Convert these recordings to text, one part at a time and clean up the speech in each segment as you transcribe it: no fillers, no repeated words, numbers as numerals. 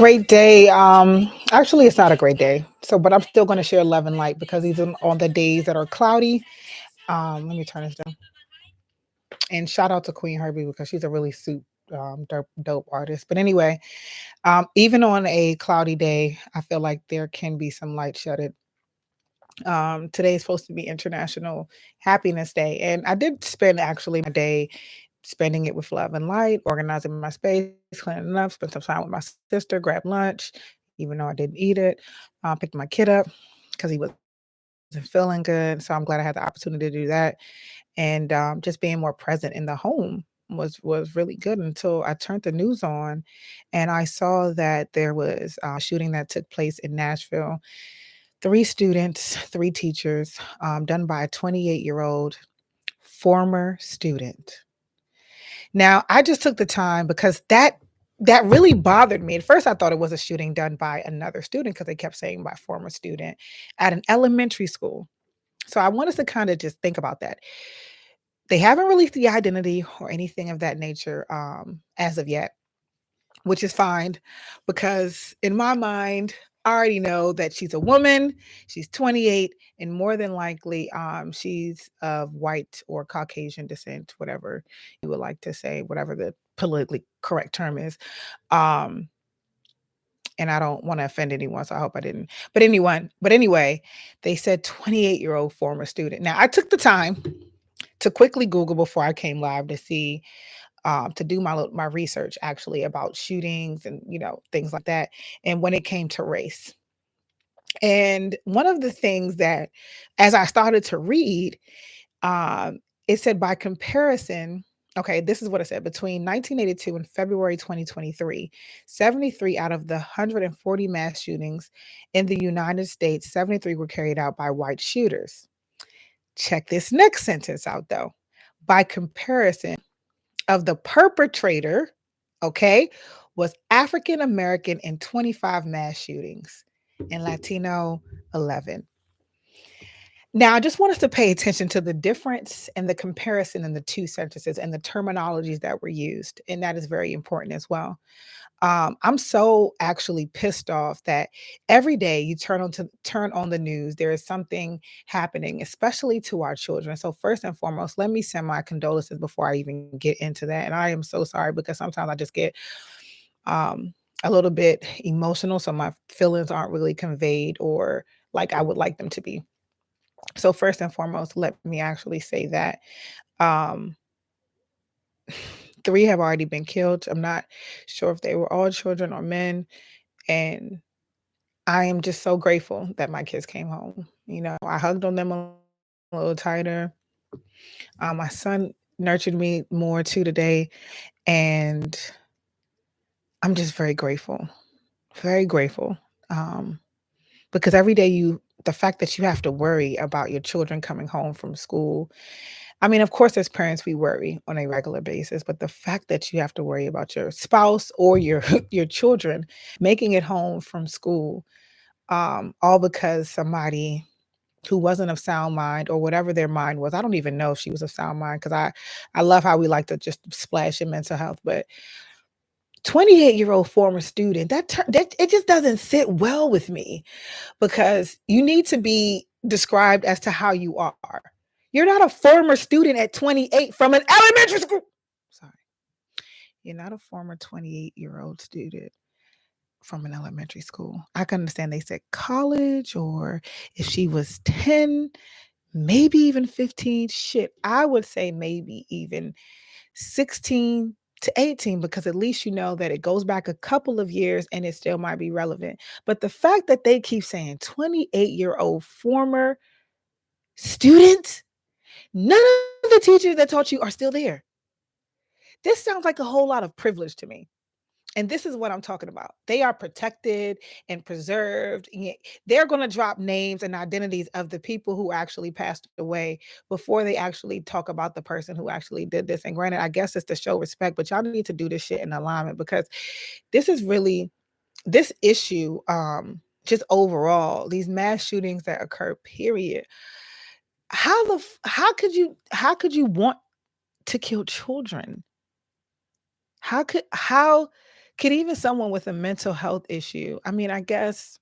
Great day. Actually, it's not a great day. So, but I'm still going to share love and light because even on the days that are cloudy. Let me turn this down. And shout out to Queen Herbie because she's a really dope artist. But anyway, even on a cloudy day, I feel like there can be some light shedded. Today is supposed to be International Happiness Day, and I did spend actually my day spending it with love and light, organizing my space, cleaning up, spent some time with my sister, grabbed lunch, even though I didn't eat it. Picked my kid up because he wasn't feeling good. So I'm glad I had the opportunity to do that. And just being more present in the home was really good until I turned the news on and I saw that there was a shooting that took place in Nashville. Three students, three teachers, done by a 28-year-old former student. Now, I just took the time because that really bothered me. At first, I thought it was a shooting done by another student because they kept saying by former student at an elementary school. So I want us to kind of just think about that. They haven't released the identity or anything of that nature as of yet, which is fine because in my mind, I already know that she's a woman, she's 28, and more than likely, she's of white or Caucasian descent, whatever you would like to say, whatever the politically correct term is. Um, and I don't want to offend anyone, so I hope I didn't. But anyway, they said 28-year-old former student. Now I took the time to quickly Google before I came live to see to do my research actually about shootings and things like that. And when it came to race, and one of the things that, as I started to read, um, it said by comparison. Okay, this is what it said. Between 1982 and February 2023, 73 out of the 140 mass shootings in the United States, 73 were carried out by white shooters. Check this next sentence out though. By comparison, of the perpetrator, okay, was African American in 25 mass shootings and Latino 11. Now, I just want us to pay attention to the difference and the comparison in the two sentences and the terminologies that were used. And that is very important as well. I'm so actually pissed off that every day you turn on the news, there is something happening, especially to our children. So first and foremost, let me send my condolences before I even get into that. And I am so sorry because sometimes I just get um, a little bit emotional, so my feelings aren't really conveyed or like I would like them to be. So first and foremost, let me actually say that. Um, Three have already been killed. I'm not sure if they were all children or men. And I am just so grateful that my kids came home. I hugged on them a little tighter. My son nurtured me more too today. And I'm just very grateful, very grateful. Um, because every day the fact that you have to worry about your children coming home from school. I mean, of course, as parents, we worry on a regular basis, but the fact that you have to worry about your spouse or your your children making it home from school, all because somebody who wasn't of sound mind or whatever their mind was. I don't even know if she was of sound mind because I love how we like to just splash in mental health, but 28-year-old former student, that it just doesn't sit well with me because you need to be described as to how you are. You're not a former student at 28 from an elementary school. Sorry. You're not a former 28-year-old student from an elementary school. I can understand they said college or if she was 10, maybe even 15. Shit, I would say maybe even 16 to 18 because at least you know that it goes back a couple of years and it still might be relevant. But the fact that they keep saying 28-year-old former student, none of the teachers that taught you are still there. This sounds like a whole lot of privilege to me. And this is what I'm talking about. They are protected and preserved. They're going to drop names and identities of the people who actually passed away before they actually talk about the person who actually did this. And granted, I guess it's to show respect, but y'all need to do this shit in alignment because this is really this issue. Just overall, these mass shootings that occur, period. How could you want to kill children? How Could even someone with a mental health issue, I mean, I guess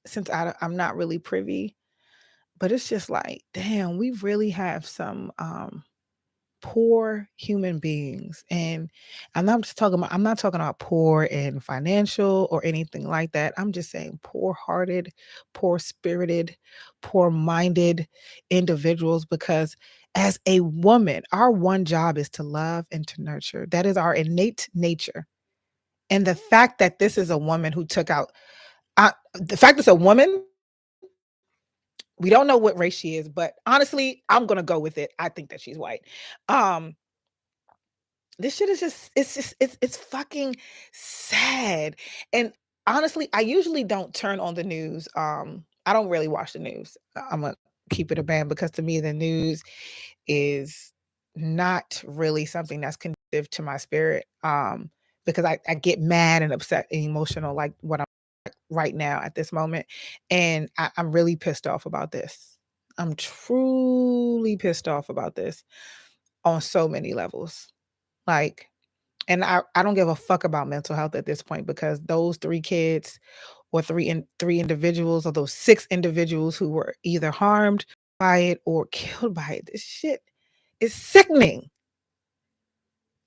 since I'm not really privy, but it's just like, damn, we really have some poor human beings. And I'm not talking about poor in financial or anything like that. I'm just saying poor-hearted, poor-spirited, poor-minded individuals because as a woman, our one job is to love and to nurture. That is our innate nature. And the fact that this is a woman who took out the fact it's a woman, we don't know what race she is, but honestly, I'm gonna go with it. I think that she's white. Um, this shit is just it's fucking sad. And honestly, I usually don't turn on the news. I don't really watch the news. I'm gonna keep it a band because to me the news is not really something that's conducive to my spirit. Because I get mad and upset and emotional like what I'm right now at this moment. And I'm really pissed off about this. I'm truly pissed off about this on so many levels. Like, and I don't give a fuck about mental health at this point because those three kids or three individuals or those six individuals who were either harmed by it or killed by it. This shit is sickening.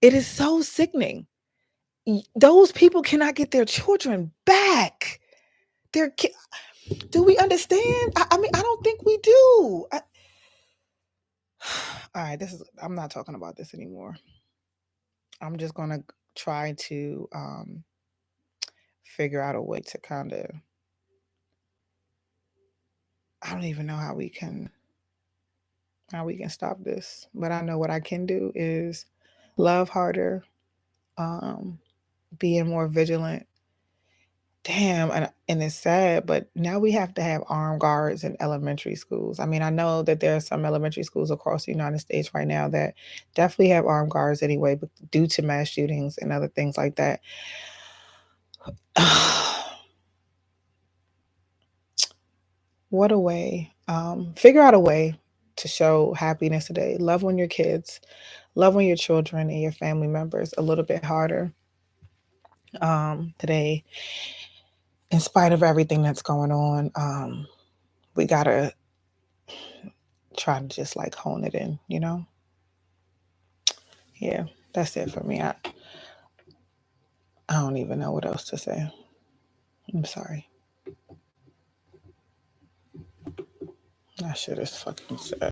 It is so sickening. Those people cannot get their children back. Their do we understand? I mean, I don't think we do. All right, I'm not talking about this anymore. I'm just gonna try to figure out a way to kind of I don't even know how we can stop this. But I know what I can do is love harder, um, being more vigilant. Damn, and it's sad, but now we have to have armed guards in elementary schools. I mean, I know that there are some elementary schools across the United States right now that definitely have armed guards anyway, but due to mass shootings and other things like that. What a way. Figure out a way to show happiness today. Love on your kids, love on your children and your family members a little bit harder today. In spite of everything that's going on, we gotta try to just like hone it in, you know? Yeah, that's it for me. I don't even know what else to say. I'm sorry. That shit is fucking sad.